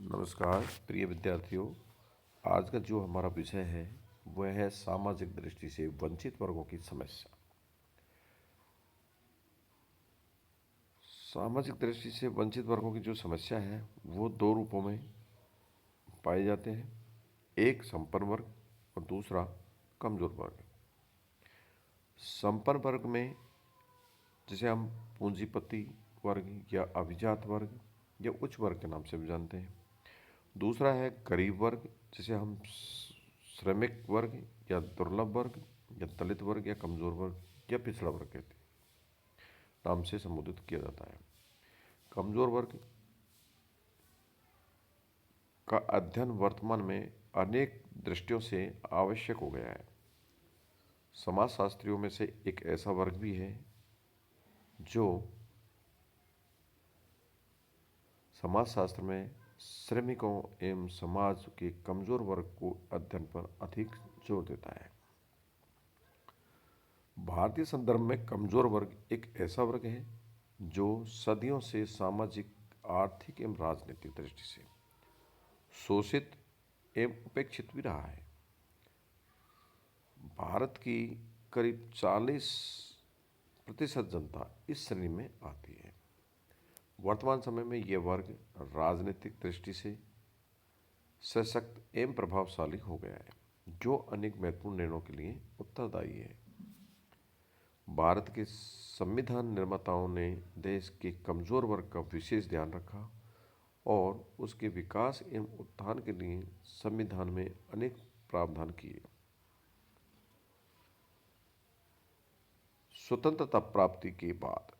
नमस्कार प्रिय विद्यार्थियों। आज का जो हमारा विषय है वह है सामाजिक दृष्टि से वंचित वर्गों की समस्या। सामाजिक दृष्टि से वंचित वर्गों की जो समस्या है वो दो रूपों में पाए जाते हैं। एक संपन्न वर्ग और दूसरा कमजोर वर्ग। संपन्न वर्ग में जिसे हम पूंजीपति वर्ग या अभिजात वर्ग या उच्च वर्ग के नाम से भी जानते हैं। दूसरा है गरीब वर्ग जिसे हम श्रमिक वर्ग या दुर्लभ वर्ग या दलित वर्ग या कमजोर वर्ग या पिछड़ा वर्ग कहते नाम से संबोधित किया जाता है। कमजोर वर्ग का अध्ययन वर्तमान में अनेक दृष्टियों से आवश्यक हो गया है। समाजशास्त्रियों में से एक ऐसा वर्ग भी है जो समाजशास्त्र में श्रमिकों एवं समाज के कमजोर वर्ग को अध्ययन पर अधिक जोर देता है। भारतीय संदर्भ में कमजोर वर्ग एक ऐसा वर्ग है जो सदियों से सामाजिक, आर्थिक एवं राजनीतिक दृष्टि से शोषित एवं उपेक्षित भी रहा है। भारत की करीब 40% जनता इस श्रेणी में आती है। वर्तमान समय में यह वर्ग राजनीतिक दृष्टि से सशक्त एवं प्रभावशाली हो गया है, जो अनेक महत्वपूर्ण निर्णयों के लिए उत्तरदायी है। भारत के संविधान निर्माताओं ने देश के कमजोर वर्ग का विशेष ध्यान रखा और उसके विकास एवं उत्थान के लिए संविधान में अनेक प्रावधान किए। स्वतंत्रता प्राप्ति के बाद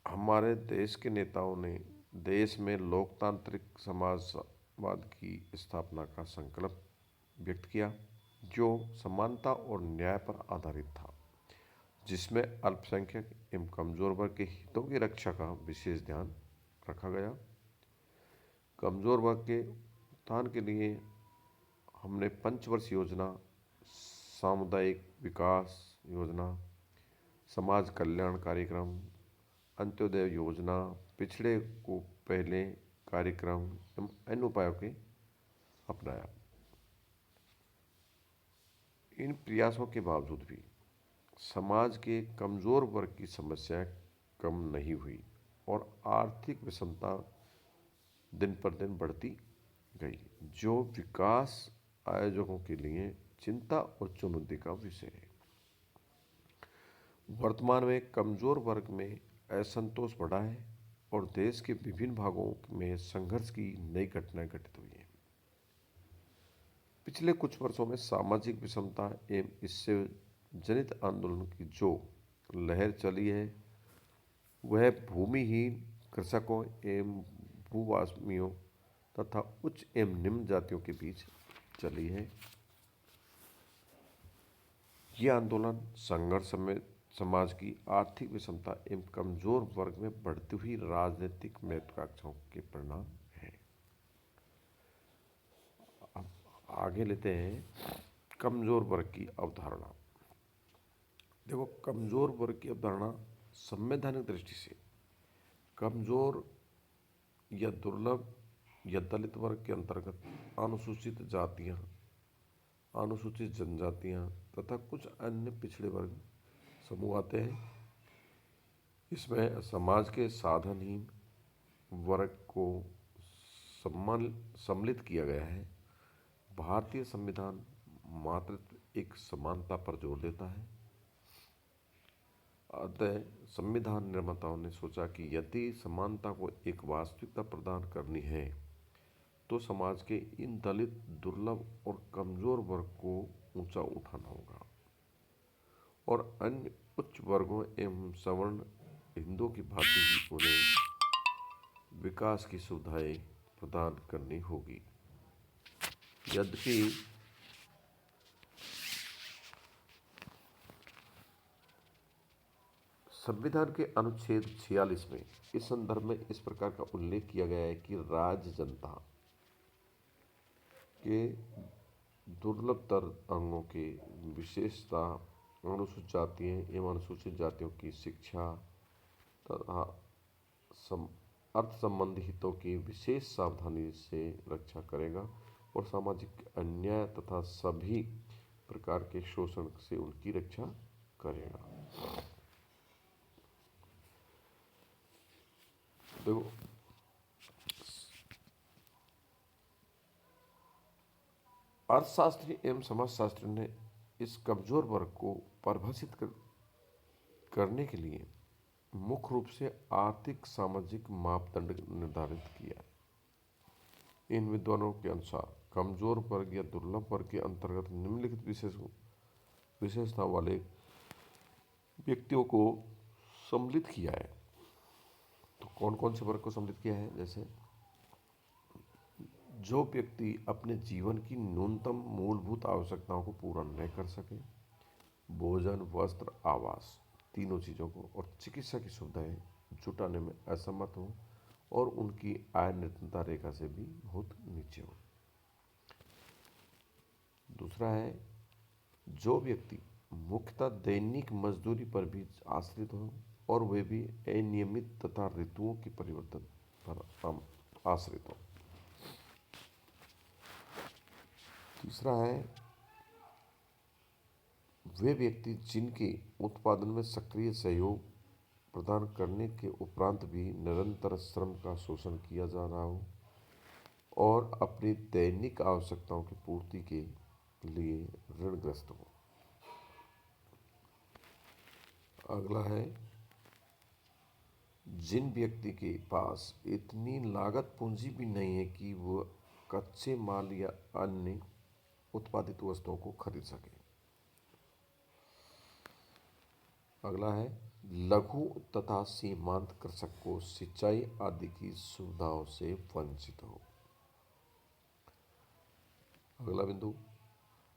हमारे देश के नेताओं ने देश में लोकतांत्रिक समाजवाद की स्थापना का संकल्प व्यक्त किया, जो समानता और न्याय पर आधारित था, जिसमें अल्पसंख्यक एवं कमजोर वर्ग के हितों की रक्षा का विशेष ध्यान रखा गया। कमजोर वर्ग के उत्थान के लिए हमने पंचवर्ष योजना, सामुदायिक विकास योजना, समाज कल्याण कार्यक्रम, अंत्योदय योजना, पिछड़े को पहले कार्यक्रम एवं अन्य उपायों के अपनाया। इन प्रयासों के बावजूद भी समाज के कमजोर वर्ग की समस्याएं कम नहीं हुई और आर्थिक विषमता दिन पर दिन बढ़ती गई, जो विकास आयोजकों के लिए चिंता और चुनौती का विषय है। वर्तमान में कमजोर वर्ग में असंतोष बढ़ा है और देश के विभिन्न भागों में संघर्ष की नई घटनाएं घटित हुई हैं। पिछले कुछ वर्षों में सामाजिक विषमता एवं इससे जनित आंदोलन की जो लहर चली है वह भूमिहीन कृषकों एवं भूवासियों तथा उच्च एवं निम्न जातियों के बीच चली है। यह आंदोलन संघर्ष में समाज की आर्थिक विषमता एवं कमजोर वर्ग में बढ़ती हुई राजनीतिक महत्वाकांक्षाओं के परिणाम है। अब आगे लेते हैं कमजोर वर्ग की अवधारणा। देखो, कमजोर वर्ग की अवधारणा संवैधानिक दृष्टि से कमजोर या दुर्लभ या दलित वर्ग के अंतर्गत अनुसूचित जातियां, अनुसूचित जनजातियां तथा कुछ अन्य पिछड़े वर्ग समूह आते हैं। इसमें समाज के साधनहीन वर्ग को सम्मिलित किया गया है। भारतीय संविधान मात्र एक समानता पर जोर देता है। अतः संविधान निर्माताओं ने सोचा कि यदि समानता को एक वास्तविकता प्रदान करनी है तो समाज के इन दलित, दुर्लभ और कमजोर वर्ग को ऊंचा उठाना होगा और अन्य उच्च वर्गों एवं सवर्ण हिंदुओं की भांति ही उन्हें विकास की सुविधाएं प्रदान करनी होगी। यद्यपि संविधान के अनुच्छेद 46 में इस संदर्भ में इस प्रकार का उल्लेख किया गया है कि राज्य जनता के दुर्लभतर अंगों की विशेषता, अनुसूचित जातियों एवं अनुसूचित जातियों की शिक्षा तथा अर्थ संबंधी हितों की विशेष सावधानी से रक्षा करेगा और सामाजिक अन्याय तथा सभी प्रकार के शोषण से उनकी रक्षा करेगा। देखो, अर्थशास्त्री एवं समाजशास्त्री ने इस कमजोर वर्ग को परिभाषित करने के लिए मुख्य रूप से आर्थिक सामाजिक मापदंड निर्धारित किया है। इन विद्वानों के अनुसार कमजोर वर्ग या दुर्लभ वर्ग के अंतर्गत निम्नलिखित विशेषता वाले व्यक्तियों को सम्मिलित किया है। तो कौन कौन से वर्ग को सम्मिलित किया है? जैसे जो व्यक्ति अपने जीवन की न्यूनतम मूलभूत आवश्यकताओं को पूरा नहीं कर सके, भोजन, वस्त्र, आवास तीनों चीज़ों को और चिकित्सा की सुविधाएं जुटाने में असमर्थ हो और उनकी आय निर्धनता रेखा से भी बहुत नीचे हो। दूसरा है, जो व्यक्ति मुख्यतः दैनिक मजदूरी पर भी आश्रित हो और वे भी अनियमित तथा ऋतुओं के परिवर्तन पर आश्रित हो। तीसरा है, वे व्यक्ति जिनके उत्पादन में सक्रिय सहयोग प्रदान करने के उपरांत भी निरंतर श्रम का शोषण किया जा रहा हो और अपनी दैनिक आवश्यकताओं की पूर्ति के लिए ऋणग्रस्त हो। अगला है, जिन व्यक्ति के पास इतनी लागत पूंजी भी नहीं है कि वह कच्चे माल या अन्य उत्पादित वस्तुओं को खरीद सके। अगला है, लघु तथा सीमांत कृषक को सिंचाई आदि की सुविधाओं से वंचित हो। अगला बिंदु,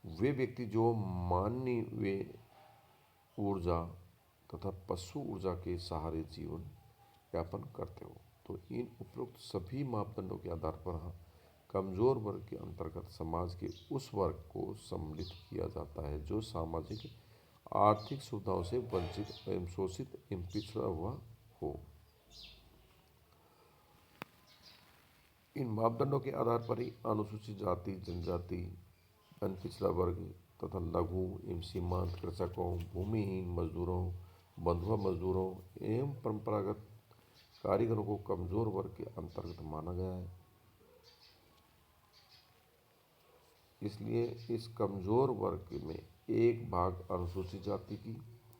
वे व्यक्ति जो मानवीय ऊर्जा तथा पशु ऊर्जा के सहारे जीवन यापन करते हो। तो इन उपरोक्त सभी मापदंडों के आधार पर कमजोर वर्ग के अंतर्गत समाज के उस वर्ग को सम्मिलित किया जाता है जो सामाजिक आर्थिक सुविधाओं से वंचित एवं शोषित एवं पिछड़ा हुआ हो। इन मापदंडों के आधार पर ही अनुसूचित जाति, जनजाति, अन्य पिछड़ा वर्ग तथा लघु एवं सीमांत कृषकों, भूमिहीन मजदूरों, बंधुआ मजदूरों एवं परंपरागत कारीगरों को कमजोर वर्ग के अंतर्गत माना गया है। इसलिए इस कमजोर वर्ग में एक भाग अनुसूचित जाति की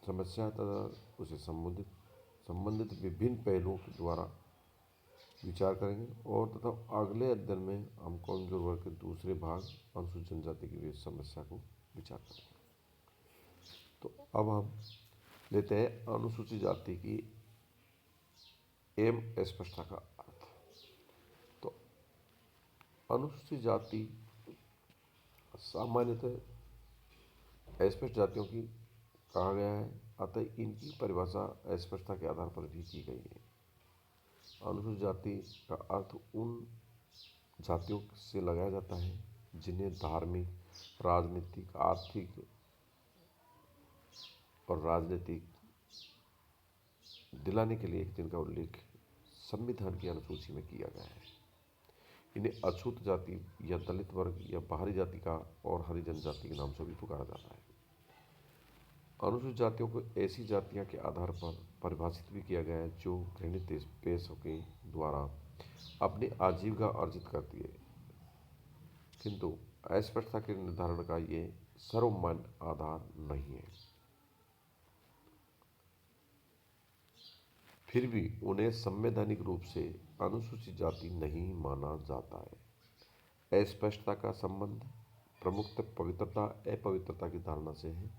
समस्या तथा उसे संबंधित विभिन्न पहलुओं के द्वारा विचार करेंगे और तथा अगले अध्ययन में हम कमजोर वर्ग के दूसरे भाग अनुसूचित जनजाति की समस्या को विचार करेंगे। तो अब हम लेते हैं अनुसूचित जाति की एवं अस्पृश्यता का अर्थ। तो अनुसूचित जाति सामान्यतः अस्पृश्य जातियों की कहा गया है, अतः इनकी परिभाषा अस्पृश्यता के आधार पर भी की गई है। अनुसूचित जाति का अर्थ उन जातियों से लगाया जाता है जिन्हें धार्मिक, राजनीतिक, आर्थिक और राजनीतिक दिलाने के लिए जिनका उल्लेख संविधान की अनुसूची में किया गया है। इन्हें अछूत जाति या दलित वर्ग या बाहरी जाति का और हरिजन जाति के नाम से भी पुकारा जाता है। अनुसूचित जातियों को ऐसी जातियां के आधार पर परिभाषित भी किया गया है जो घृणित पेशों के द्वारा अपनी आजीविका अर्जित करती है, किंतु अस्पृश्यता के निर्धारण का ये सर्वमान्य आधार नहीं है। फिर भी उन्हें संवैधानिक रूप से अनुसूचित जाति नहीं माना जाता है। अस्पृश्यता का संबंध प्रमुखतः पवित्रता अपवित्रता की धारणा से है।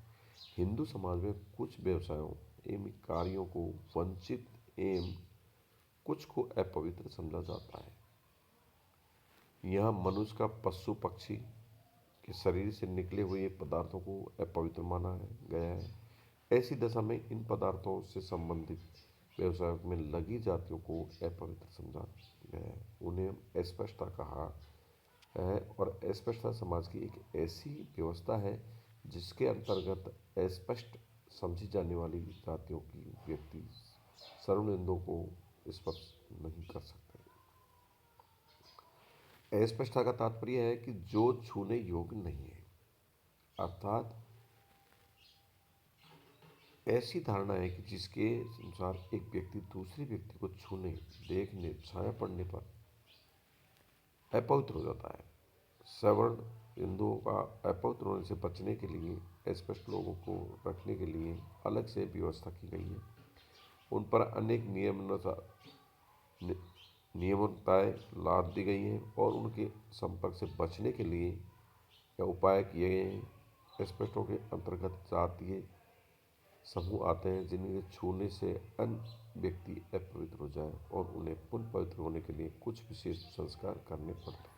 हिंदू समाज में कुछ व्यवसायों एवं कार्यों को वंचित एवं कुछ को अपवित्र समझा जाता है। यहाँ मनुष्य का पशु पक्षी के शरीर से निकले हुए पदार्थों को अपवित्र माना गया है। ऐसी दशा में इन पदार्थों से संबंधित व्यवसायों में लगी जातियों को अपवित्र समझा गया है, उन्हें अस्पृश्यता कहा है। और अस्पृश्यता समाज की एक ऐसी व्यवस्था है जिसके अंतर्गत अस्पष्ट समझी जाने वाली जातियों की व्यक्ति सर्वनिंदों को स्पर्श नहीं कर सकते। अस्पृश्यता का तात्पर्य है कि जो छूने योग्य नहीं है, अर्थात ऐसी धारणा है कि जिसके अनुसार एक व्यक्ति दूसरे व्यक्ति को छूने, देखने, छाया पड़ने पर अपवित्र हो जाता है। सवर्ण हिंदुओं का अपवित्र होने से बचने के लिए, अस्पष्ट लोगों को रखने के लिए अलग से व्यवस्था की गई है। उन पर अनेक नियमताएँ लाद दी गई हैं और उनके संपर्क से बचने के लिए या उपाय किए गए हैं। अस्पष्टों के अंतर्गत जातीय समूह आते हैं जिनके छूने से अन्य व्यक्ति अपवित्र हो जाए और उन्हें पुनः पवित्र होने के लिए कुछ विशेष संस्कार करने पड़ते हैं।